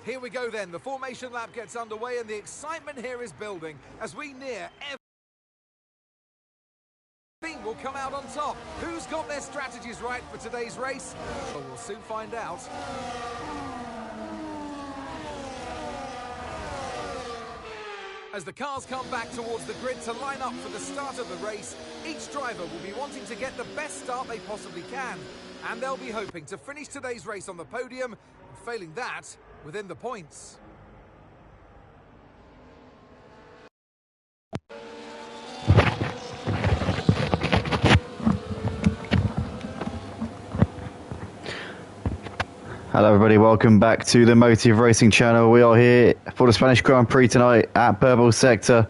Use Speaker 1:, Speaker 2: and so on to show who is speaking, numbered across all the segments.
Speaker 1: Here we go then, the formation lap gets underway and the excitement here is building as we near every team will come out on top. Who's got their strategies right for today's race? Well, we'll soon find out. As the cars come back towards the grid to line up for the start of the race, each driver will be wanting to get the best start they possibly can. And they'll be hoping to finish today's race on the podium, and failing that, within the points.
Speaker 2: Hello everybody, welcome back to the Motive Racing channel. We are here for the Spanish Grand Prix tonight at Purple Sector.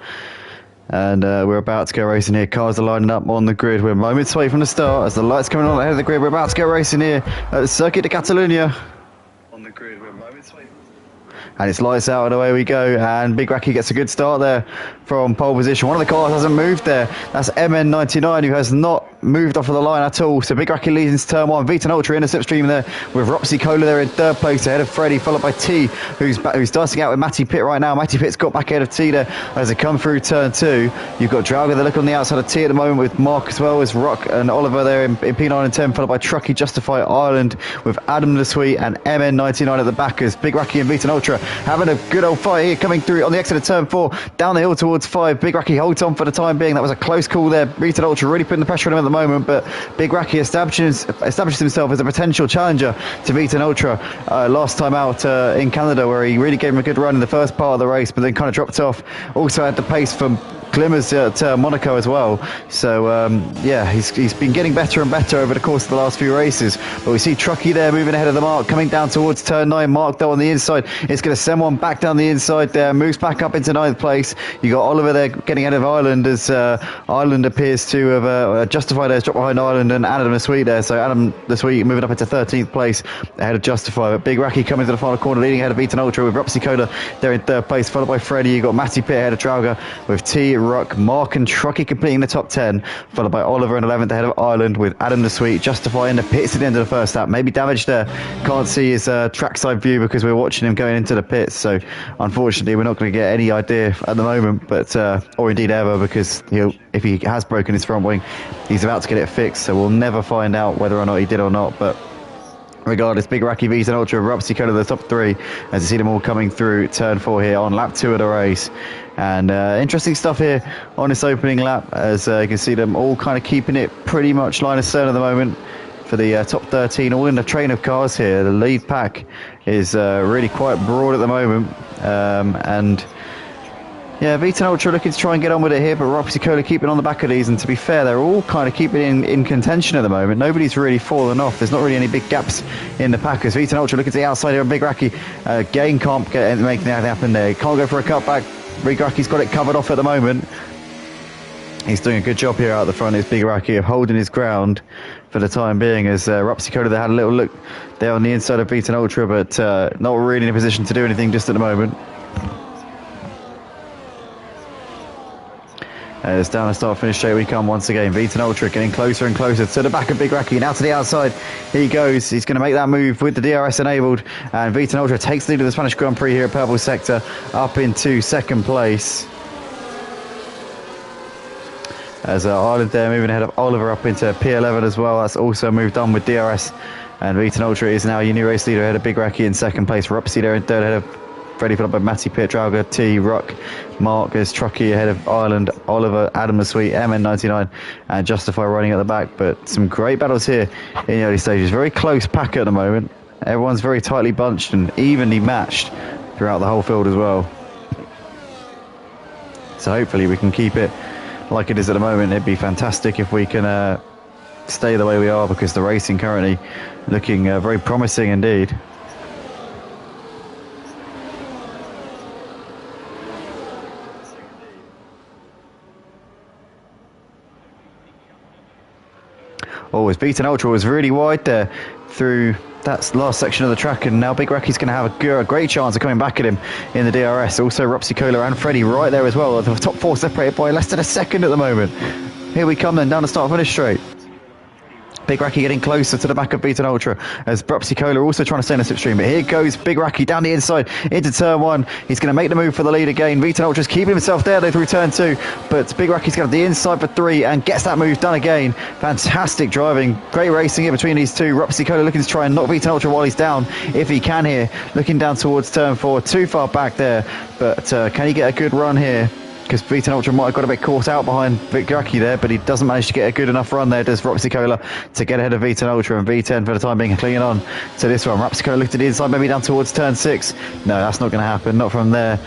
Speaker 2: And we're about to go racing here. Cars are lining up on the grid. We're moments away from the start. As the lights coming on ahead of the grid, we're about to go racing here at the Circuit de Catalunya. On the grid, we're moments away. And it's lights out and away we go. And Big Raki gets a good start there from pole position. One of the cars hasn't moved there. That's MN99 who has not moved off of the line at all. So Big Raki leads into turn one. Vton Ultra in the slipstream there with Ropsy Cola there in third place ahead of Freddie, followed by T, who's dicing out with Matty Pitt right now. Matty Pitt's got back ahead of T there as they come through turn two. You've got Drauga there looking on the outside of T at the moment with Mark as well as Rock and Oliver there in P9 and 10, followed by Truckee, Justify Ireland with Adam the Sweet and MN99 at the back as Big Raki and Vton Ultra having a good old fight here, coming through on the exit of turn four, down the hill towards five. Big Raki holds on for the time being. That was a close call there. Vton Ultra really putting the pressure on him at the moment, but Big Raki establishes himself as a potential challenger to Vton Ultra last time out in Canada, where he really gave him a good run in the first part of the race, but then kind of dropped off. Also had the pace from Glimmers at Monaco as well. So yeah, he's been getting better and better over the course of the last few races. But we see Truckee there moving ahead of the mark, coming down towards turn 9. Mark though on the inside, it's going to send one back down the inside there, moves back up into 9th place. You got Oliver there getting ahead of Ireland as Ireland appears to have Justified has dropped behind Ireland, and Adam the Sweet there. So Adam the Sweet moving up into 13th place ahead of Justify. But Big Raki coming to the final corner, leading ahead of Vton Ultra with Ropsy Cola there in third place, followed by Freddie. You got Matty Pitt ahead of Drauga with T, Ruck, Mark and Truckee completing the top 10, followed by Oliver in 11th ahead of Ireland with Adam the Sweet. Justify in the pits at the end of the first lap. Maybe damaged there. Can't see his trackside view because we're watching him going into the pits. So unfortunately we're not going to get any idea at the moment, but or indeed ever, because if he has broken his front wing, he's about to get it fixed. So we'll never find out whether or not he did or not. But regardless, Big Raki, Vton Ultra, Ropsy Cola, the top 3, as you see them all coming through turn 4 here on lap 2 of the race. And interesting stuff here on this opening lap, as you can see them all kind of keeping it pretty much line of sight at the moment for the top 13, all in a train of cars here. The lead pack is really quite broad at the moment, and yeah, Vton Ultra looking to try and get on with it here, but Ropsy Cola keeping on the back of these. And to be fair, they're all kind of keeping in contention at the moment. Nobody's really fallen off. There's not really any big gaps in the packers. Vton Ultra looking to the outside here, and Big Raki again can't make anything happen there. Can't go for a cutback. Big Raki's got it covered off at the moment. He's doing a good job here out the front, is Big Raki, of holding his ground for the time being, as Ropsy Cola, they had a little look there on the inside of Vton Ultra, but not really in a position to do anything just at the moment. As down the start finish straight we come once again. Vton Ultra getting closer and closer to the back of Big Raki. Now to the outside he goes. He's going to make that move with the DRS enabled, and Vton Ultra takes the lead of the Spanish Grand Prix here at Purple Sector up into 2nd place. As Ireland there moving ahead of Oliver up into P11 as well. That's also moved on with DRS, and Vton Ultra is now your new race leader ahead of Big Raki in 2nd place. Ropsy there in 3rd ahead of Freddie, followed by Matty Pitt, Drauga, T, Ruck, Mark as Truckee ahead of Ireland, Oliver, Adam the Sweet, MN99 and Justify running at the back. But some great battles here in the early stages. Very close pack at the moment. Everyone's very tightly bunched and evenly matched throughout the whole field as well. So hopefully we can keep it like it is at the moment. It'd be fantastic if we can stay the way we are, because the racing currently looking very promising indeed. Always Vton Ultra was really wide there through that last section of the track, and now Big Raki's going to have a great chance of coming back at him in the DRS. Also Ropsy Cola and Freddie right there as well. The top 4 separated by less than a second at the moment. Here we come then down the start finish straight. Big Raki getting closer to the back of Beaten Ultra as Brupsy Cola also trying to stay in the slipstream. But here goes Big Raki down the inside into turn 1. He's going to make the move for the lead again. Beaten Ultra's keeping himself there though through turn 2. But Big Raki's got the inside for 3 and gets that move done again. Fantastic driving. Great racing here between these two. Brupsy Cola looking to try and knock Beaten Ultra while he's down, if he can here. Looking down towards turn 4. Too far back there. But can he get a good run here? Because Beaten Ultra might have got a bit caught out behind Big Raki there, but he doesn't manage to get a good enough run there, does Brupsy Cola, to get ahead of Beaten Ultra, and V10 for the time being clinging on to this one. Brupsy Cola looked to the inside, maybe down towards turn 6. No, that's not going to happen, not from there.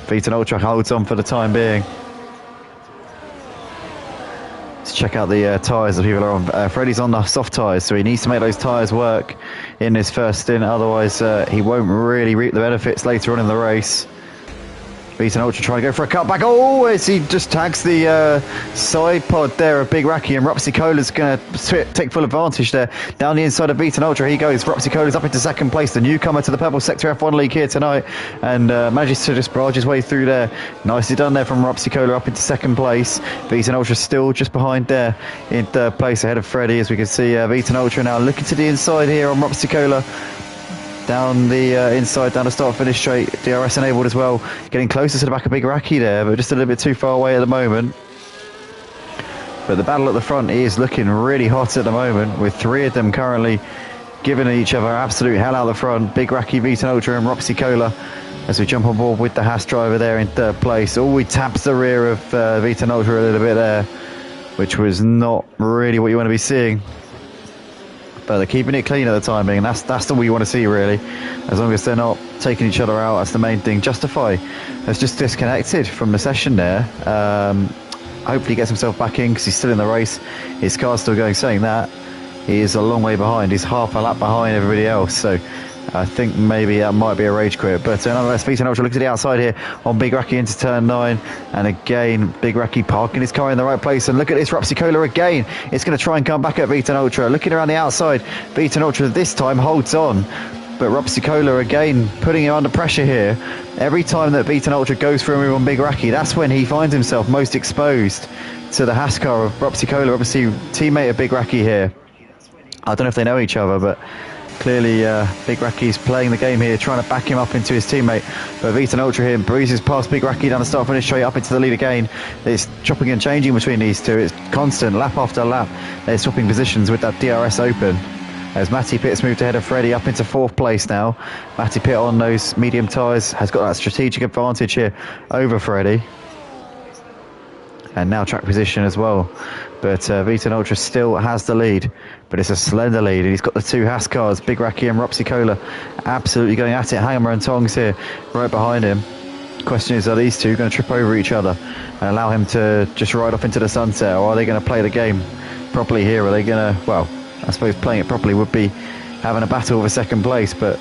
Speaker 2: Beaten Ultra holds on for the time being. Let's check out the tyres that people are on. Freddie's on the soft tyres, so he needs to make those tyres work in this first stint, otherwise he won't really reap the benefits later on in the race. Beaten Ultra trying to go for a cutback. Oh, as he just tags the side pod there of Big Raki, and Brupsy Cola's going to take full advantage there. Down the inside of Beaten Ultra he goes. Brupsy Cola's up into second place, the newcomer to the Purple Sector F1 League here tonight, and manages to just barge his way through there. Nicely done there from Brupsy Cola up into second place. Beaten Ultra still just behind there in third place ahead of Freddie, as we can see Beaten Ultra now looking to the inside here on Brupsy Cola. Down the inside, down the start-finish straight, DRS enabled as well. Getting closer to the back of Big Raki there, but just a little bit too far away at the moment. But the battle at the front is looking really hot at the moment, with 3 of them currently giving each other absolute hell out the front. Big Raki, Beaten Ultra and Brupsy Cola, as we jump on board with the Haas driver there in third place. Oh, he taps the rear of Beaten Ultra a little bit there, which was not really what you want to be seeing. But they're keeping it clean at the time being, and that's all we want to see really. As long as they're not taking each other out, that's the main thing. Justify has just disconnected from the session there. Hopefully he gets himself back in because he's still in the race. His car's still going, saying that. He is a long way behind. He's half a lap behind everybody else. So I think maybe that might be a rage quit. But nonetheless, Beaten Ultra looks to the outside here on Big Raki into turn 9. And again, Big Raki parking his car in the right place. And look at this, Brupsy Cola again. It's going to try and come back at Beaten Ultra. Looking around the outside, Beaten Ultra this time holds on. But Brupsy Cola again putting him under pressure here. Every time that Beaten Ultra goes for a move on Big Raki, that's when he finds himself most exposed to the Haas car of Brupsy Cola. Obviously, teammate of Big Raki here. I don't know if they know each other, but clearly Big Raki's playing the game here, trying to back him up into his teammate. But Beaten Ultra here breezes past Big Raki down the start finish straight up into the lead again. It's chopping and changing between these two. It's constant, lap after lap. They're swapping positions with that DRS open. As Matty Pitt's moved ahead of Freddie up into 4th place now. Matty Pitt on those medium tyres has got that strategic advantage here over Freddie. And now track position as well. But Beaten Ultra still has the lead, but it's a slender lead. He's got the 2 Haas cars, Big Raki and Brupsy Cola, absolutely going at it, hammer and tongs here, right behind him. Question is, are these two going to trip over each other and allow him to just ride off into the sunset, or are they going to play the game properly here? Are they going to, well, I suppose playing it properly would be having a battle over second place, but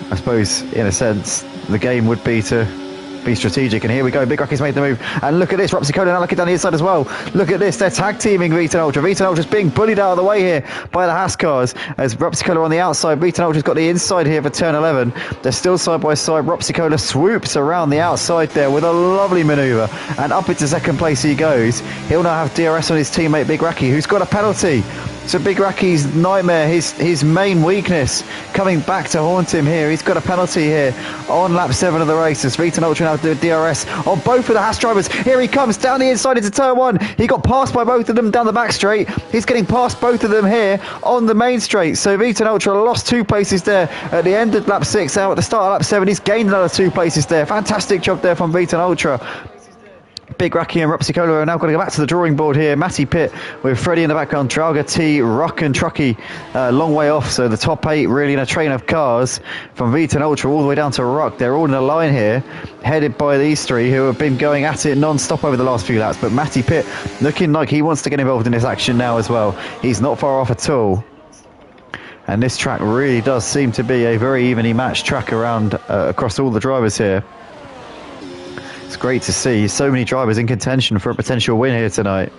Speaker 2: I suppose in a sense the game would be to be strategic. And here we go, Big Raki's made the move, and look at this, Brupsy Cola now looking down the inside as well. Look at this, they're tag teaming Beaten Ultra. Beaten Ultra's being bullied out of the way here by the Haas cars, as Brupsy Cola on the outside. Beaten Ultra's got the inside here for turn 11. They're still side by side. Brupsy Cola swoops around the outside there with a lovely manoeuvre, and up into second place he goes. He'll now have DRS on his teammate Big Raki, who's got a penalty. So Big Raki's nightmare, his main weakness, coming back to haunt him here. He's got a penalty here on lap 7 of the race, as Beaten Ultra now do DRS on both of the Haas drivers. Here he comes down the inside into turn 1. He got passed by both of them down the back straight. He's getting past both of them here on the main straight. So Beaten Ultra lost 2 places there at the end of lap 6. Out at the start of lap 7, he's gained another 2 places there. Fantastic job there from Beaten Ultra. Big Raki and Brupsy Cola are now going to go back to the drawing board here. Matty Pitt with Freddie in the background, Draga T, Ruck and Trucky long way off. So the top 8 really in a train of cars from Beaten Ultra all the way down to Ruck. They're all in a line here, headed by these 3 who have been going at it non-stop over the last few laps. But Matty Pitt looking like he wants to get involved in this action now as well. He's not far off at all. And this track really does seem to be a very evenly matched track around across all the drivers here. It's great to see so many drivers in contention for a potential win here tonight.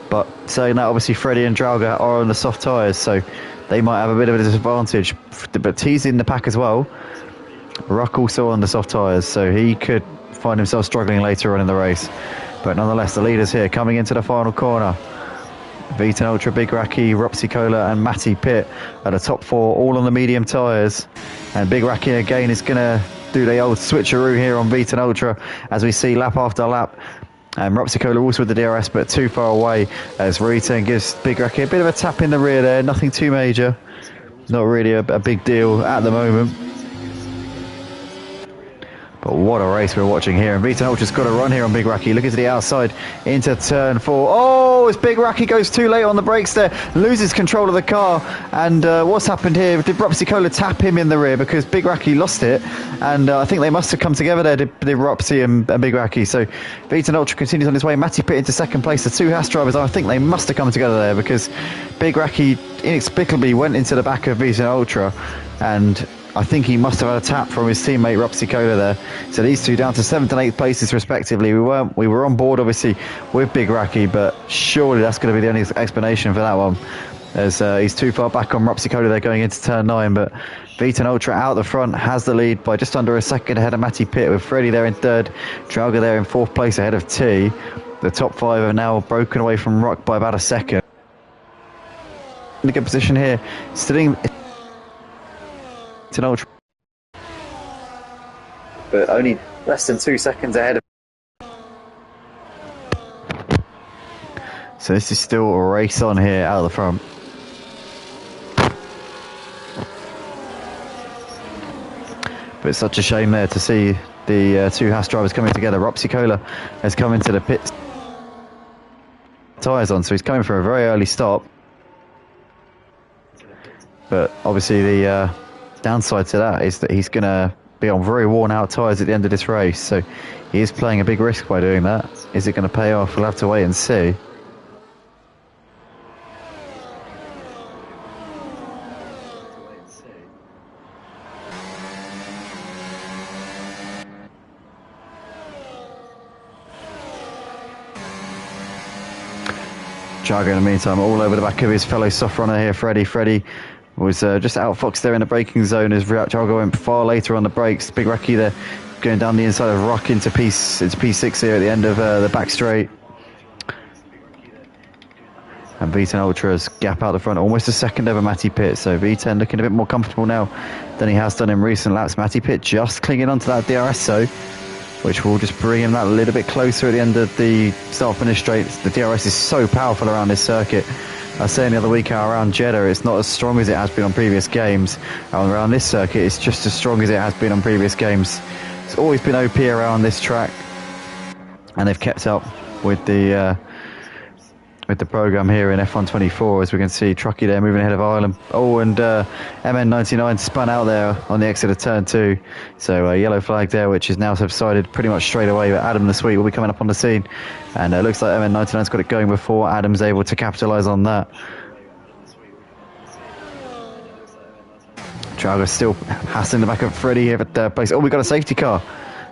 Speaker 2: But saying that, obviously Freddie and Draga are on the soft tyres, so they might have a bit of a disadvantage. But T's in the pack as well. Ruck also on the soft tyres, so he could find himself struggling later on in the race. But nonetheless, the leaders here coming into the final corner. Vitan Ultra, Big Raki, Ropsy Cola and Matty Pitt are the top 4, all on the medium tyres. And Big Raki again is going to do the old switcheroo here on Vitan Ultra, as we see lap after lap. And Ropsy Cola also with the DRS, but too far away, as Return gives Big Raki a bit of a tap in the rear there. Nothing too major, not really a big deal at the moment. But what a race we're watching here. And Vitan Ultra's got a run here on Big Raki. Looking to the outside into turn 4. Oh, as Big Raki goes too late on the brakes there. Loses control of the car. And what's happened here? Did Ropsy Cola tap him in the rear? Because Big Raki lost it. And I think they must have come together there, did Ropsy and Big Raki. So Vitan Ultra continues on his way. Matty Pitt into second place. The 2 Haas drivers, I think they must have come together there, because Big Raki inexplicably went into the back of Vitan Ultra. And I think he must have had a tap from his teammate Ropsy Cola there. So these two down to 7th and 8th places respectively. We were on board obviously with Big Raki, but surely that's going to be the only explanation for that one, as he's too far back on Ropsy Cola there going into turn 9. But Vitan Ultra out the front has the lead by just under a second ahead of Matty Pitt, with Freddie there in 3rd, Trauger there in 4th place ahead of T. The top 5 are now broken away from Rock by about a second. In a good position here, sitting Vitan Ultra, but only less than 2 seconds ahead of. So this is still a race on here out of the front. But it's such a shame there to see the 2 Haas drivers coming together. Ropsy Cola has come into the pits, tyres on, so he's coming for a very early stop. But obviously the downside to that is that he's going to be on very worn out tyres at the end of this race, so he is playing a big risk by doing that. Is it going to pay off? We'll have to wait and see. Trauger in the meantime all over the back of his fellow soft runner here, Freddie. Freddie was just outfoxed there in the braking zone as Trauger went far later on the brakes. Big Raki there going down the inside of Rock into P6 here at the end of the back straight. And Vitan Ultra's gap out the front, almost a second over Matty Pitt. So V10 looking a bit more comfortable now than he has done in recent laps. Matty Pitt just clinging onto that DRS though, which will just bring him that a little bit closer at the end of the start-finish straight. The DRS is so powerful around this circuit. I was saying the other week how around Jeddah it's not as strong as it has been on previous games. And around this circuit it's just as strong as it has been on previous games. It's always been OP around this track, and they've kept up with the program here in F124, as we can see Truckee there moving ahead of Ireland. Oh, and MN99 spun out there on the exit of turn 2, so a yellow flag there, which is now subsided pretty much straight away. But Adam the Sweet will be coming up on the scene, and it looks like MN99's got it going before Adam's able to capitalise on that. Trauger still hassling the back of Freddie here at third place. Oh, we got a safety car.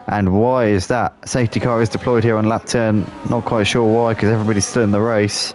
Speaker 2: And why is that? Safety car is deployed here on lap 10. Not quite sure why, because everybody's still in the race.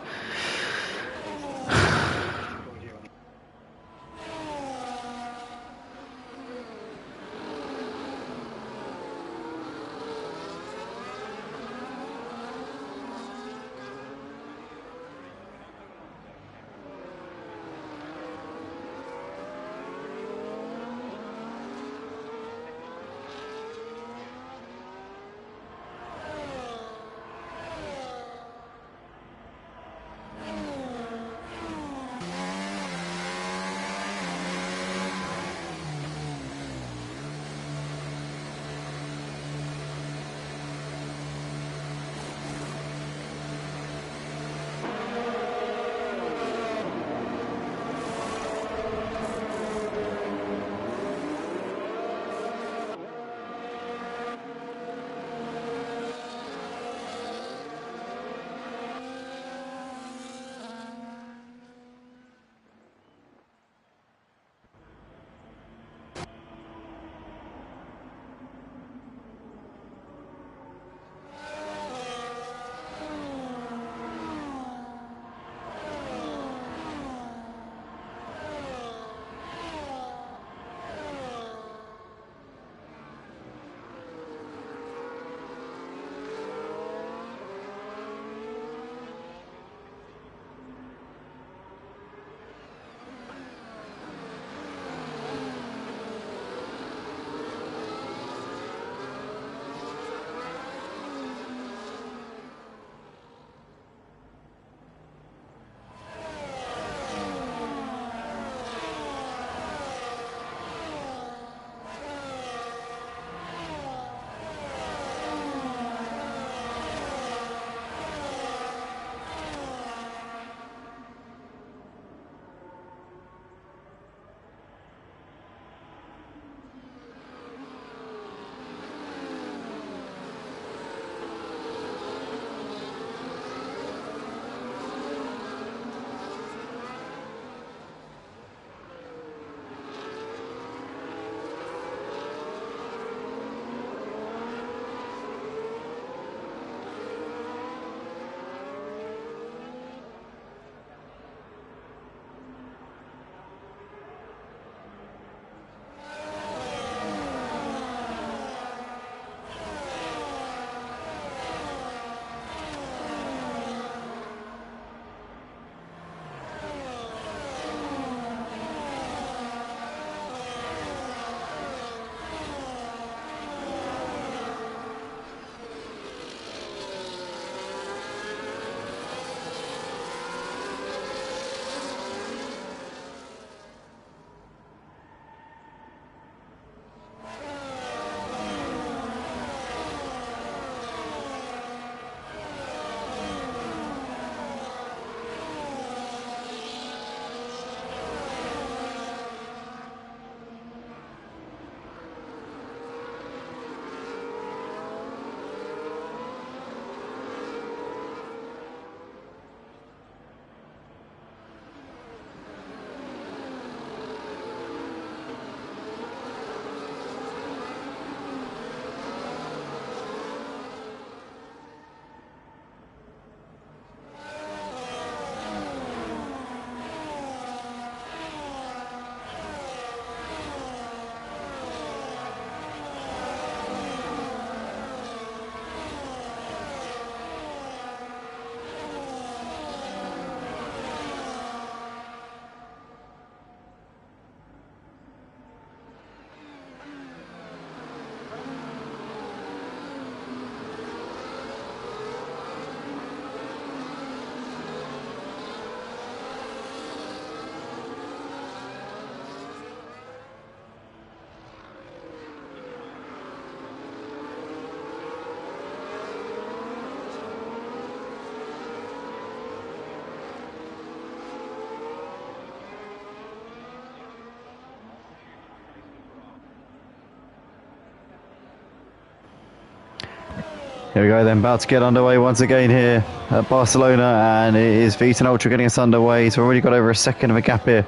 Speaker 2: Here we go then, about to get underway once again here at Barcelona, and it is Viton Ultra getting us underway. He's already got over a second of a gap here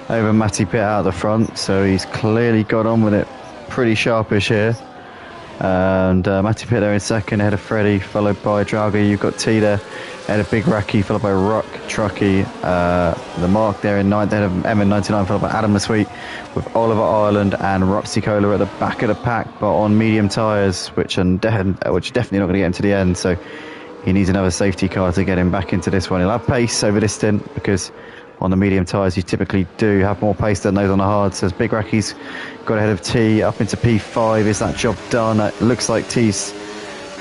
Speaker 2: over Matty Pitt out of the front, so he's clearly got on with it pretty sharpish here. And Matty Pitt there in second, ahead of Freddie, followed by Drago. You've got T there, ahead of Big Raki, followed by Ruck, Truckee, the Mark there in ninth, ahead of MN99, followed by Adam the Sweet, with Oliver Ireland and Roxy Cola at the back of the pack, but on medium tyres, which are definitely not going to get him to the end. So he needs another safety car to get him back into this one. He'll have pace over this stint because on the medium tyres you typically do have more pace than those on the hard. So as Big Raki's got ahead of T up into P5, is that job done? It looks like T's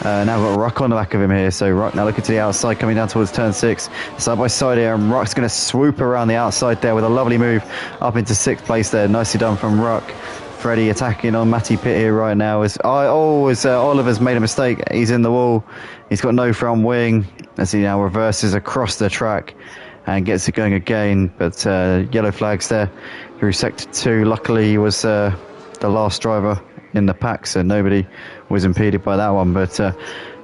Speaker 2: now got Ruck on the back of him here. So Ruck now looking to the outside, coming down towards turn 6, side by side here, and Ruck's going to swoop around the outside there with a lovely move up into 6th place there. Nicely done from Ruck. Freddie attacking on Matty Pitt here right now as Oliver's made a mistake. He's in the wall, he's got no front wing as he now reverses across the track and gets it going again, but yellow flags there through sector 2. Luckily he was the last driver in the pack, so nobody was impeded by that one. But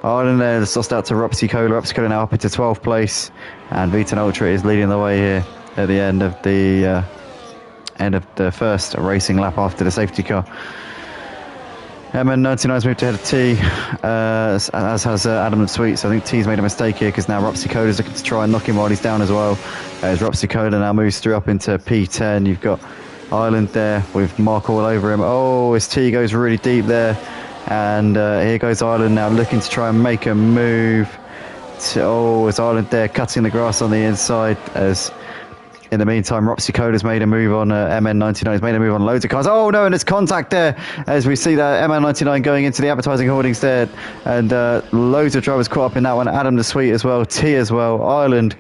Speaker 2: Ireland there has lost out to Roxy Cola. Roxy Cola now up into 12th place, and Viton Ultra is leading the way here at the end of the first racing lap after the safety car. MN99's moved ahead of T, as has Adam and Sweet. So I think T's made a mistake here because now Roxy Cola's looking to try and knock him while he's down as well. As Roxy Cola now moves through up into P10, you've got Ireland there with Mark all over him. Oh, as T goes really deep there, and here goes Ireland now looking to try and make a move. As Ireland there cutting the grass on the inside, as in the meantime, Roxy Cola's made a move on MN99. He's made a move on loads of cars. Oh no, and it's contact there as we see that MN99 going into the advertising hoardings there. And loads of drivers caught up in that one. Adam the Sweet as well, T as well, Ireland.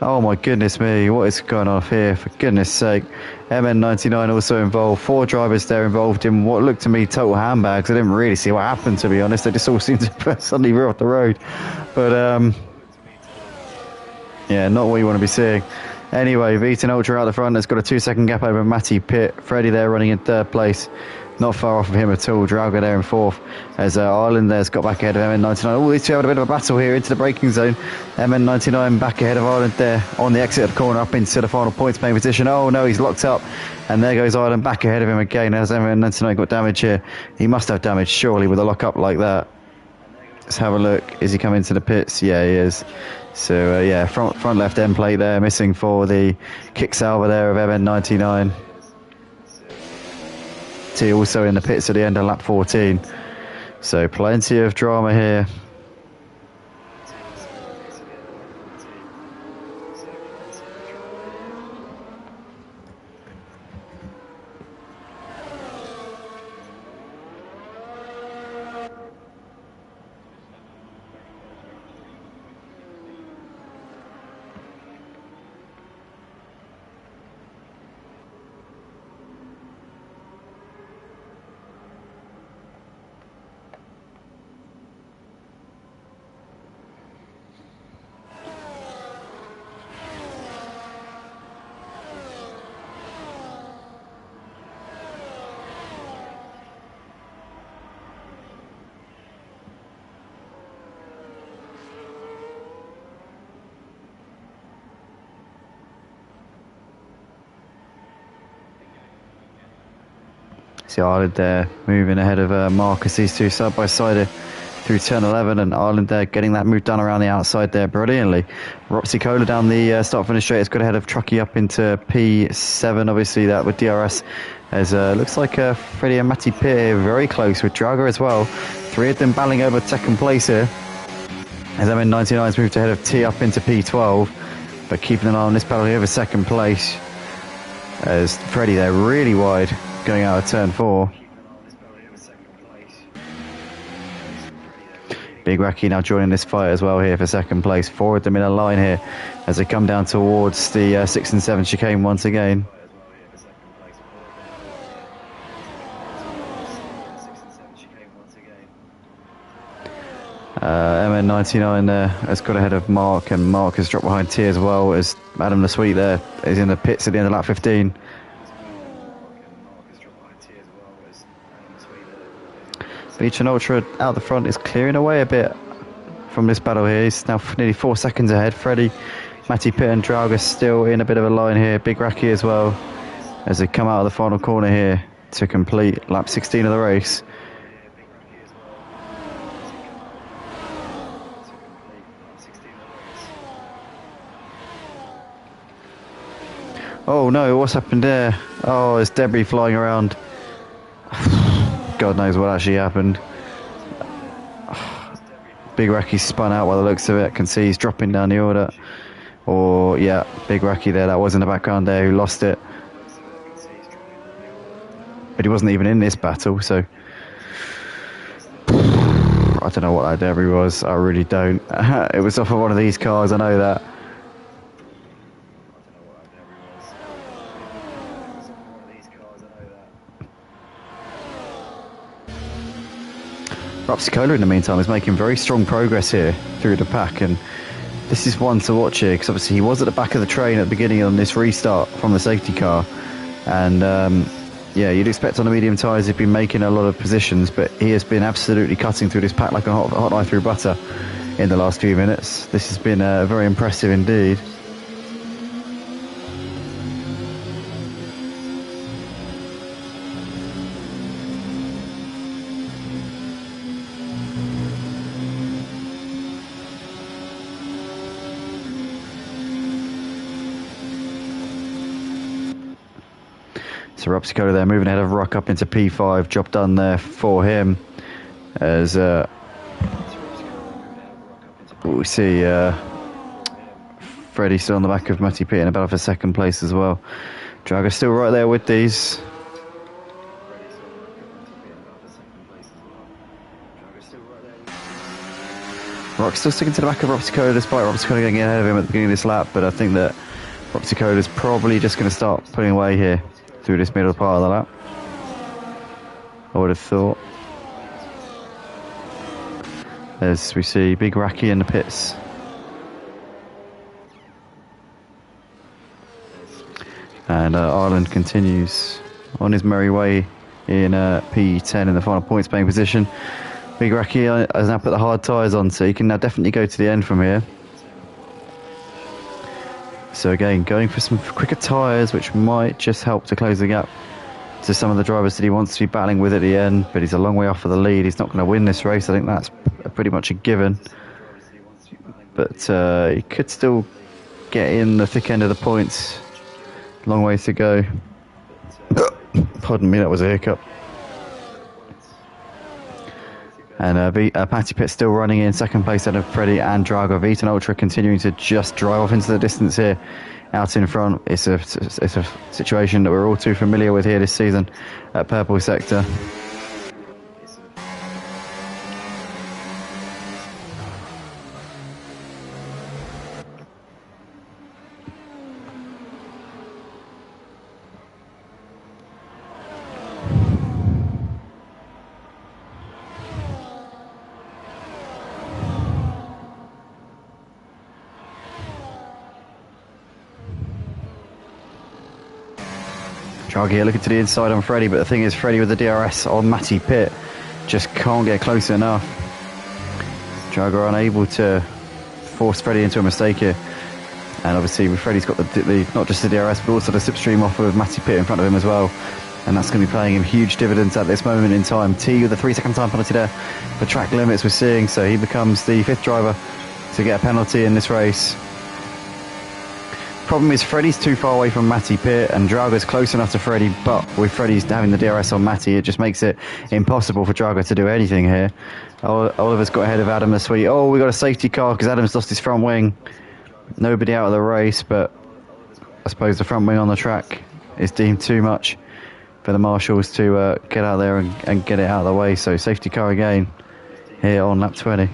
Speaker 2: Oh my goodness me, what is going on here? For goodness sake. MN99 also involved. 4 drivers there involved in what looked to me total handbags. I didn't really see what happened, to be honest. They just all seemed to suddenly rear off the road. But yeah, not what you want to be seeing. Anyway, Viton Ultra out the front has got a 2-second gap over Matty Pitt. Freddie there running in 3rd place. Not far off of him at all. Drago there in 4th. As Ireland there's got back ahead of MN99. Oh, these two having a bit of a battle here into the braking zone. MN99 back ahead of Ireland there on the exit of the corner up into the final points playing position. Oh no, he's locked up. And there goes Ireland back ahead of him again as MN99 got damage here. He must have damage surely with a lock up like that. Let's have a look. Is he coming to the pits? Yeah, he is. So yeah, front left end plate there missing for the kick salver there of MN99. T also in the pits at the end of lap 14. So plenty of drama here. See Ireland there moving ahead of Marcus. These two side by side through turn 11, and Ireland there getting that move done around the outside there brilliantly. Roxy Cola down the start finish straight has got ahead of Truckee up into P7. Obviously that with DRS as looks like Freddie and Matty Pitt very close with Drago as well. 3 of them battling over 2nd place here as MN99's moved ahead of T up into P12, but keeping an eye on this battle here for 2nd place as Freddie there really wide going out of turn 4. Big Raki now joining this fight as well here for 2nd place. 4 of them in a line here as they come down towards the 6 and 7 chicane once again. MN99 there has got ahead of Mark, and Mark has dropped behind T as well as Adam the Sweet there is in the pits at the end of lap 15. Viton Ultra out the front is clearing away a bit from this battle here. He's now nearly 4 seconds ahead. Freddie, Matty Pitt and Draga still in a bit of a line here. Big Raki as well as they come out of the final corner here to complete lap 16 of the race. Oh no, what's happened there? Oh, there's debris flying around. God knows what actually happened. Big Raki spun out by the looks of it. Can see he's dropping down the order. Or, yeah, Big Raki there. That was in the background there who lost it. But he wasn't even in this battle, so... I don't know what that debris was. I really don't. It was off of one of these cars, I know that. Rapsicola in the meantime is making very strong progress here through the pack, and this is one to watch here because obviously he was at the back of the train at the beginning on this restart from the safety car, and yeah, you'd expect on the medium tyres he'd be making a lot of positions, but he has been absolutely cutting through this pack like a hot knife through butter in the last few minutes. This has been very impressive indeed. So Rapsicola there moving ahead of Rock up into P5. Job done there for him. As we see Freddie still on the back of Matty Pitt in a battle for second place as well. Draga still right there with these. Rock still sticking to the back of Rapsicola despite Rapsicola getting ahead of him at the beginning of this lap, but I think that Rapsicola is probably just going to start pulling away here through this middle part of the lap. I would have thought. As we see Big Raki in the pits. And Ireland continues on his merry way in P10 in the final points paying position. Big Raki has now put the hard tyres on, so he can now definitely go to the end from here. So again, going for some quicker tyres, which might just help to close the gap to some of the drivers that he wants to be battling with at the end, but he's a long way off of the lead. He's not going to win this race. I think that's pretty much a given. But he could still get in the thick end of the points. Long way to go. Pardon me, that was a hiccup. And Matty Pitt still running in second place out of Freddie and Draga. Viton Ultra continuing to just drive off into the distance here out in front. It's a situation that we're all too familiar with here this season at Purple Sector. Draga here looking to the inside on Freddie, but the thing is Freddie with the DRS on Matty Pitt just can't get close enough. Draga unable to force Freddie into a mistake here. And obviously Freddie's got the not just the DRS but also the slipstream off of Matty Pitt in front of him as well. And that's going to be paying him huge dividends at this moment in time. T with a 3-second time penalty there for track limits we're seeing, so he becomes the 5th driver to get a penalty in this race. Problem is Freddie's too far away from Matty Pitt and Draga's close enough to Freddie, but with Freddie's having the DRS on Matty, it just makes it impossible for Draga to do anything here. Oliver's got ahead of Adam this week. Oh, we got a safety car because Adam's lost his front wing. Nobody out of the race, but I suppose the front wing on the track is deemed too much for the marshals to get out there and get it out of the way. So safety car again here on lap 20.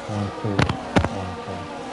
Speaker 3: 1, 2, 1, 2.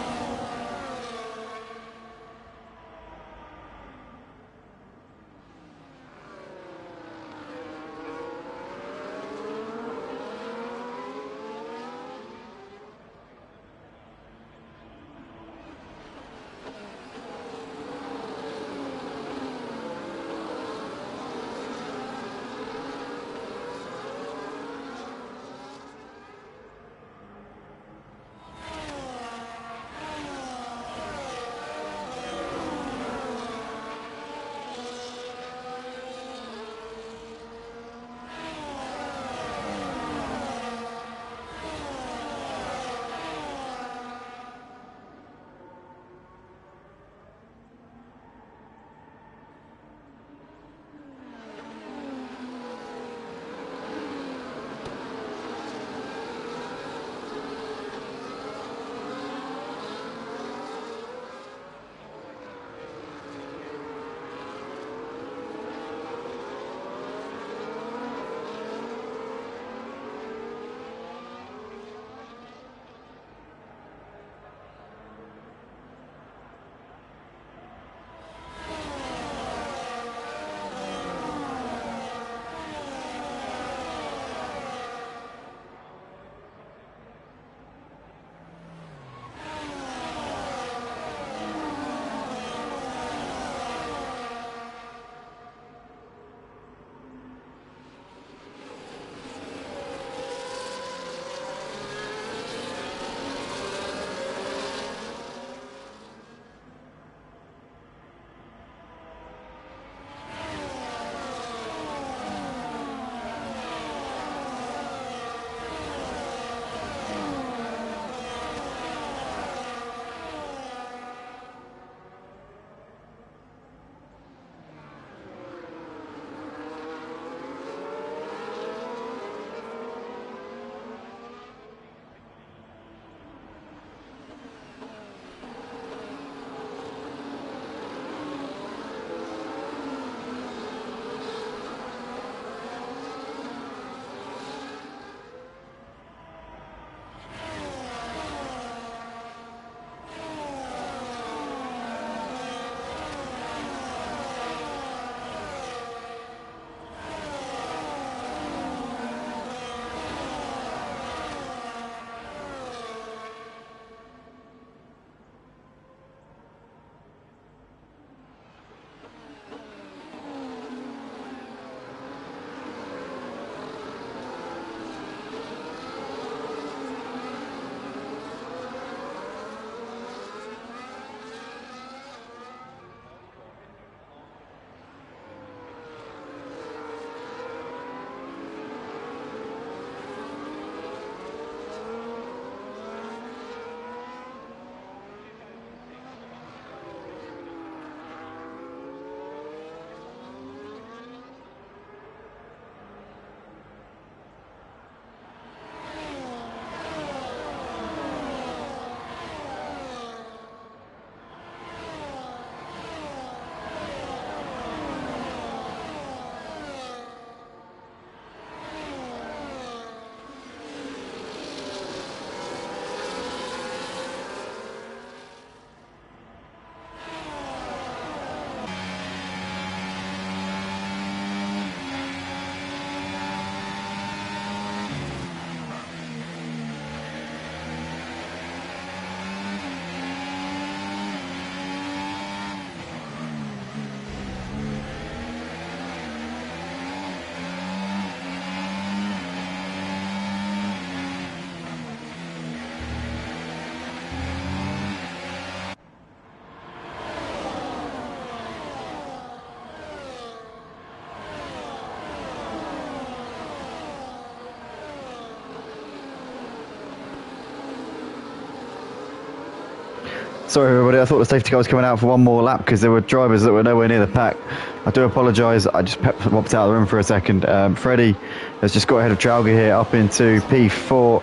Speaker 2: Sorry everybody, I thought the safety car was coming out for one more lap because there were drivers that were nowhere near the pack. I do apologise, I just popped out of the room for a second. Freddie has just got ahead of Tralga here up into P4.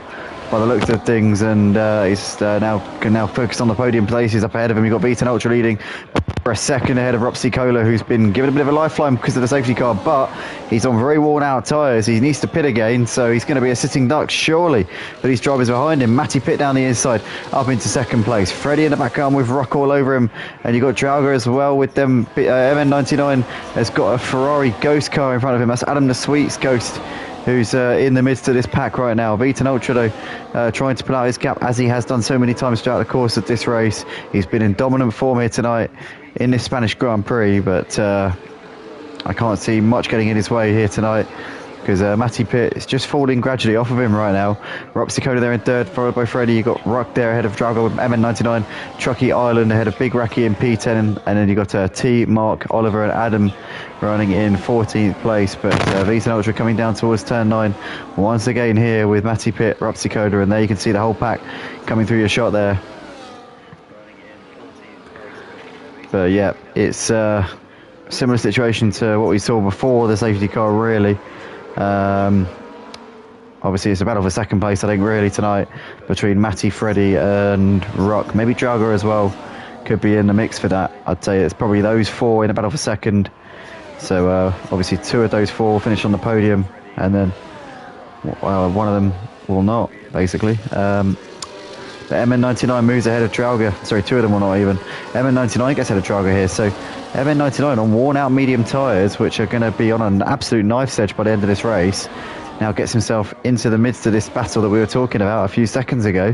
Speaker 2: by the looks of things, and he's now can now focus on the podium places. Up ahead of him, you've got Beaton Ultra leading for a second ahead of Ropsy Cola, who's been given a bit of a lifeline because of the safety car, but he's on very worn out tyres. He needs to pit again, so he's going to be a sitting duck surely for these drivers behind him. Matty Pitt down the inside up into second place. Freddie in the background with Rock all over him, and you've got Drauger as well with them. MN99 has got a Ferrari Ghost car in front of him. That's Adam the Sweets Ghost, who's in the midst of this pack right now. Beaton Ultra, though, trying to pull out his gap as he has done so many times throughout the course of this race. He's been in dominant form here tonight in this Spanish Grand Prix, but I can't see much getting in his way here tonight, because Matty Pitt is just falling gradually off of him right now. Ropsy Coda there in third, followed by Freddie. You've got Ruck there ahead of Drago with MN99. Truckee Ireland ahead of Big Racky in P10. And then you've got T, Mark, Oliver and Adam running in 14th place. But Beaton Ultra coming down towards turn 9. Once again here with Matty Pitt, Ropsy Coda. And there you can see the whole pack coming through your shot there. But yeah, it's a similar situation to what we saw before the safety car, really. Obviously it's a battle for second place, I think, really tonight, between Matty, Freddie and Ruck. Maybe Drago as well could be in the mix for that. I'd say it's probably those four in a battle for second. So obviously two of those four finish on the podium, and then one of them will not, basically. The MN99 moves ahead of Trauger. Sorry, two of them will not even. MN99 gets ahead of Trauger here. So MN99 on worn out medium tyres, which are going to be on an absolute knife's edge by the end of this race, now gets himself into the midst of this battle that we were talking about a few seconds ago.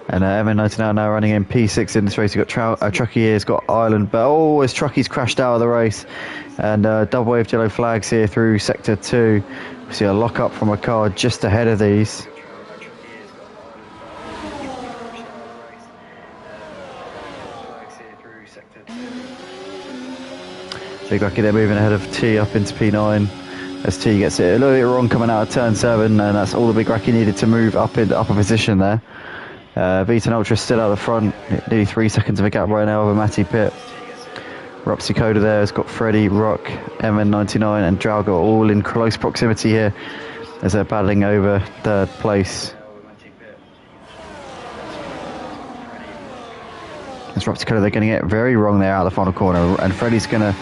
Speaker 2: And MN99 now running in P6 in this race. You've got Truckee here, has got Ireland, but as Truckee's crashed out of the race, and double waved yellow flags here through sector 2. We see a lock up from a car just ahead of these. Big Racky there moving ahead of T up into P9 as T gets it a little bit wrong coming out of turn 7, and that's all the Big Racky needed to move up in the upper position there. Beaton Ultra still out the front, nearly 3 seconds of a gap right now over Matty Pitt. Ropsy Coda there has got Freddie, Rock, MN99 and Draugo all in close proximity here as they're battling over third place. As Ropsy Coda, they're going to get very wrong there out of the final corner, and Freddie's going to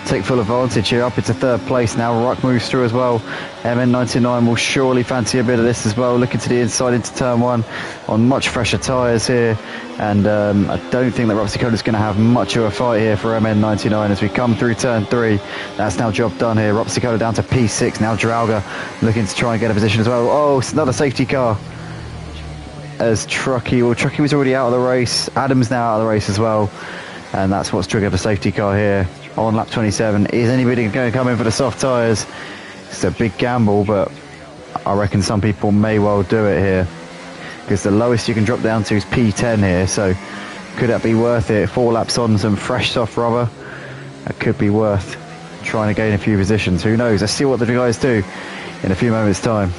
Speaker 2: take full advantage here up into third place now. Rock moves through as well. MN99 will surely fancy a bit of this as well, looking to the inside into turn 1 on much fresher tyres here, and I don't think that Ropsy Coda is going to have much of a fight here for MN99 as we come through turn 3. That's now job done here. Ropsy Coda down to P6 now. Drauger looking to try and get a position as well. Oh, it's another safety car as Truckee was already out of the race. Adam's now out of the race as well, and that's what's triggered the safety car here on lap 27. Is anybody going to come in for the soft tyres? It's a big gamble, but I reckon some people may well do it here, because the lowest you can drop down to is P10 here, so could that be worth it? 4 laps on some fresh soft rubber, that could be worth trying to gain a few positions. Who knows? Let's see what the guys do in a few moments time.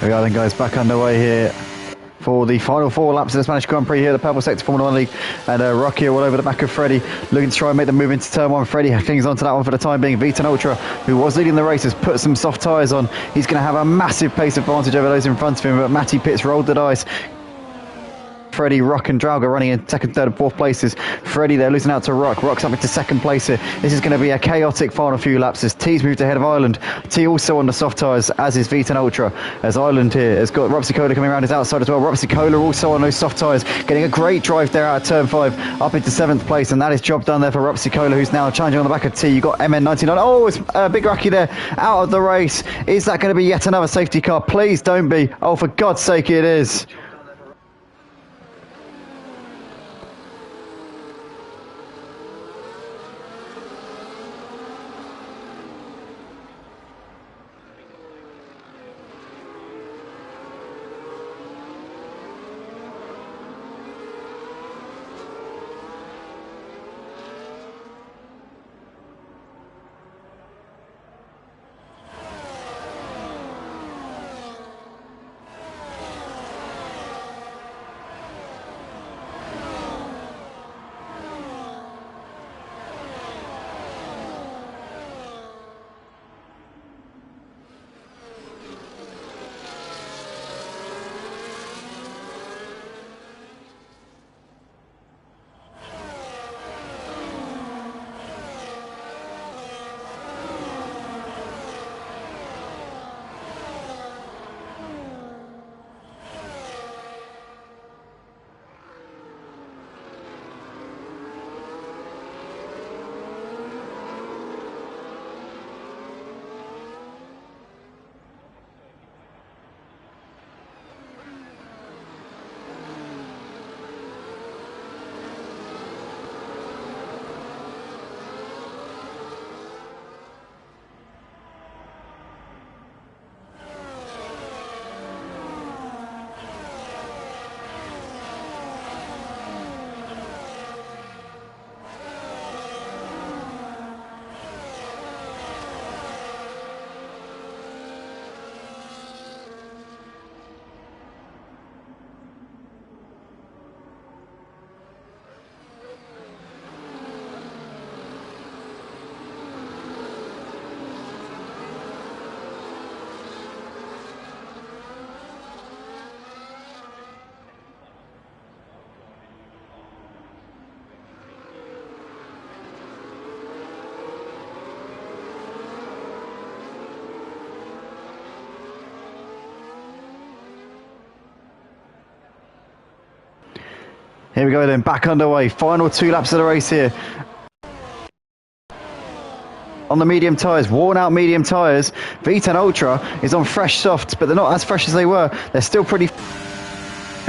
Speaker 2: Here we go then, guys, back underway here for the final 4 laps of the Spanish Grand Prix here, the Purple Sector Formula 1 League. And Rocky all over the back of Freddie, looking to try and make the move into turn 1. Freddie clings onto that one for the time being. V10 Ultra, who was leading the race, has put some soft tyres on. He's going to have a massive pace advantage over those in front of him, but Matty Pitts rolled the dice. Freddie, Rock and Drauga running in second, third and fourth places. Freddie, they're losing out to Rock. Rock's up into second place here. This is going to be a chaotic final few laps as T's moved ahead of Ireland. T also on the soft tyres, as is V10 Ultra. As Ireland here has got Robsy Kohler coming around his outside as well. Robsy Kohler also on those soft tyres, getting a great drive there out of turn 5 up into 7th place, and that is job done there for Robsy Kohler, who's now challenging on the back of T. You've got MN99. Oh, it's Big Rocky there out of the race. Is that going to be yet another safety car? Please don't be. Oh, for God's sake, it is. Here we go then, back underway. Final 2 laps of the race here. On the medium tyres, worn out medium tyres. V10 Ultra is on fresh softs, but they're not as fresh as they were. They're still pretty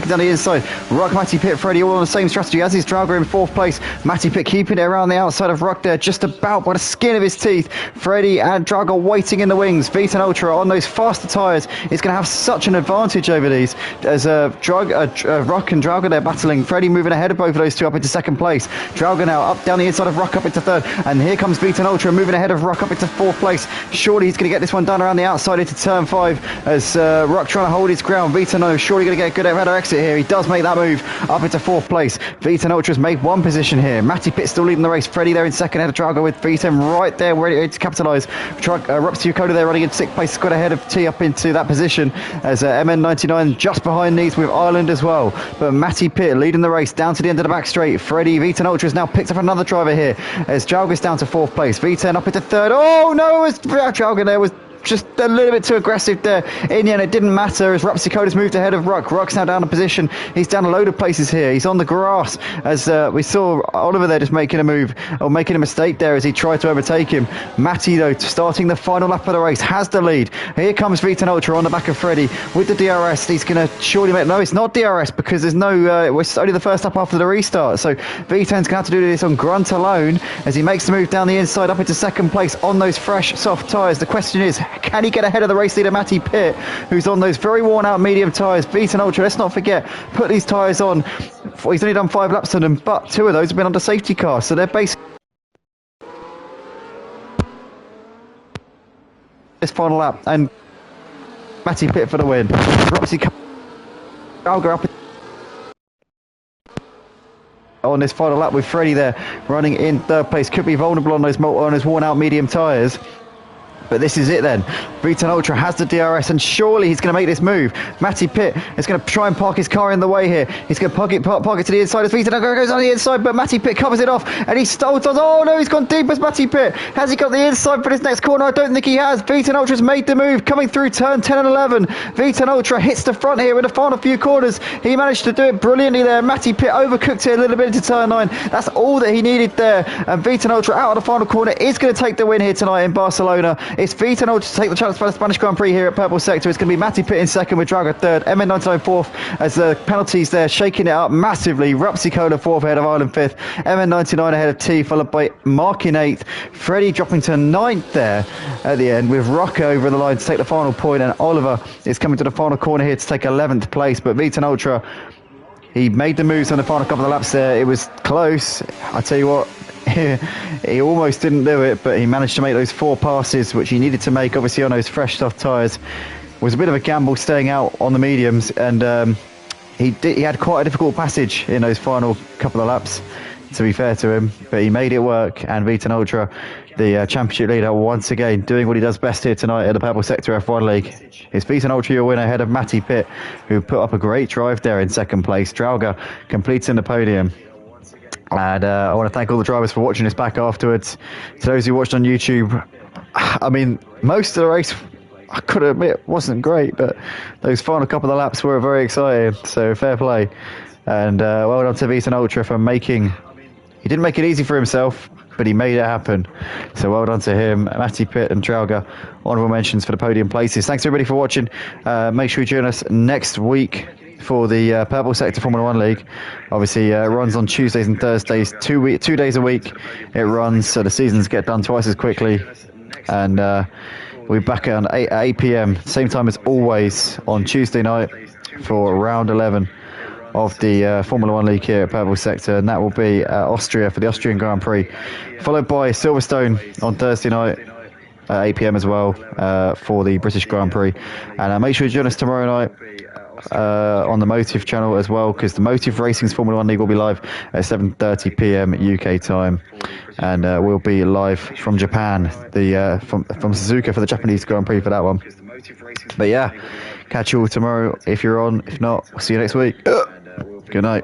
Speaker 2: down the inside. Rock, Matty Pitt, Freddie all on the same strategy, as is Drauga in 4th place. Matty Pitt keeping it around the outside of Rock there, just about by the skin of his teeth. Freddie and Drauga waiting in the wings. V10 Ultra on those faster tyres is going to have such an advantage over these, as Rock and Drauga there battling. Freddie moving ahead of both of those two up into 2nd place. Drauga now up down the inside of Rock up into 3rd, and here comes V10 Ultra moving ahead of Rock up into 4th place. Surely he's going to get this one done around the outside into turn 5 as Rock trying to hold his ground. V10 surely going to get a good header exit here. He does make that move up into 4th place. V10 Ultra's made one position here. Matty Pitt still leading the race. Freddie there in 2nd, ahead of Drauga with V10 right there ready to capitalise. Robsy Kohler there running in 6th place, got ahead of T up into that position, as MN99 just behind these with Ireland as well. But Matty Pitt leading the race down to the end of the back straight. Freddie, V10 Ultra's now picked up another driver here as Drauga's down to 4th place. V10 up into 3rd. Oh no, Drauga there was just a little bit too aggressive there. In the end, it didn't matter as Robsy Kohler's moved ahead of Rock. Rock's now down a position. He's down a load of places here. He's on the grass as we saw Oliver there just making a move, or making a mistake there as he tried to overtake him. Matty, though, starting the final lap of the race, has the lead. Here comes V10 Ultra on the back of Freddie with the DRS. He's going to surely make... No, it's not DRS because there's no... it's only the first lap after the restart. So V10's going to have to do this on grunt alone as he makes the move down the inside up into 2nd place on those fresh, soft tyres. The question is, can he get ahead of the race leader Matty Pitt, who's on those very worn out medium tyres? V10 Ultra, let's not forget, put these tyres on. He's only done 5 laps on them, but 2 of those have been under safety cars, so they're basically this final lap. And Matty Pitt for the win. Roxy Trauger up on this final lap with Freddie there, running in third place. Could be vulnerable on those worn out medium tyres. But this is it then. V10 Ultra has the DRS and surely he's going to make this move. Matty Pitt is going to try and park his car in the way here. He's going to park it to the inside as V10 Ultra goes on the inside, but Matty Pitt covers it off and he stalls. Oh no, he's gone deep as Matty Pitt. Has he got the inside for this next corner? I don't think he has. V10 Ultra's made the move coming through turn 10 and 11. V10 Ultra hits the front here in the final few corners. He managed to do it brilliantly there. Matty Pitt overcooked it a little bit into turn 9. That's all that he needed there. And V10 Ultra out of the final corner is going to take the win here tonight in Barcelona. It's V10 Ultra to take the chance for the Spanish Grand Prix here at Purple Sector. It's going to be Matty Pitt in second with Trauger third, MN99 fourth as the penalties there shaking it up massively. Rapsicola fourth ahead of Ireland fifth, MN99 ahead of T, followed by Mark in eighth, Freddie dropping to ninth there at the end with Rocco over the line to take the final point, and Oliver is coming to the final corner here to take 11th place. But V10 Ultra, he made the moves on the final couple of laps there. It was close, I tell you what. He almost didn't do it, but he managed to make those 4 passes which he needed to make, obviously on those fresh soft tyres. It was a bit of a gamble staying out on the mediums, and he had quite a difficult passage in those final couple of laps, to be fair to him, but he made it work. And V10 Ultra, the championship leader, once again doing what he does best here tonight at the Purple Sector F1 League. It's V10 Ultra your winner ahead of Matty Pitt, who put up a great drive there in second place. Trauger completing the podium. And I want to thank all the drivers for watching us back afterwards. To those who watched on YouTube, I mean, most of the race, I could admit, wasn't great, but those final couple of laps were very exciting. So fair play. And well done to V10 Ultra for making... He didn't make it easy for himself, but he made it happen. So well done to him. Matty Pitt and Trauger, honourable mentions for the podium places. Thanks everybody for watching. Make sure you join us next week for the Purple Sector Formula 1 League. Obviously, it runs on Tuesdays and Thursdays, 2 days a week. It runs, so the seasons get done twice as quickly. And we'll be back at 8 p.m, same time as always, on Tuesday night for round 11 of the Formula 1 League here at Purple Sector. And that will be Austria for the Austrian Grand Prix, followed by Silverstone on Thursday night. 8 p.m. as well for the British Grand Prix. And make sure you join us tomorrow night on the Motive channel as well, because the Motive Racing's Formula 1 League will be live at 7:30 p.m. UK time, and we'll be live from Japan, from Suzuka for the Japanese Grand Prix for that one. But yeah, catch you all tomorrow if you're on. If not, we'll see you next week. Good night.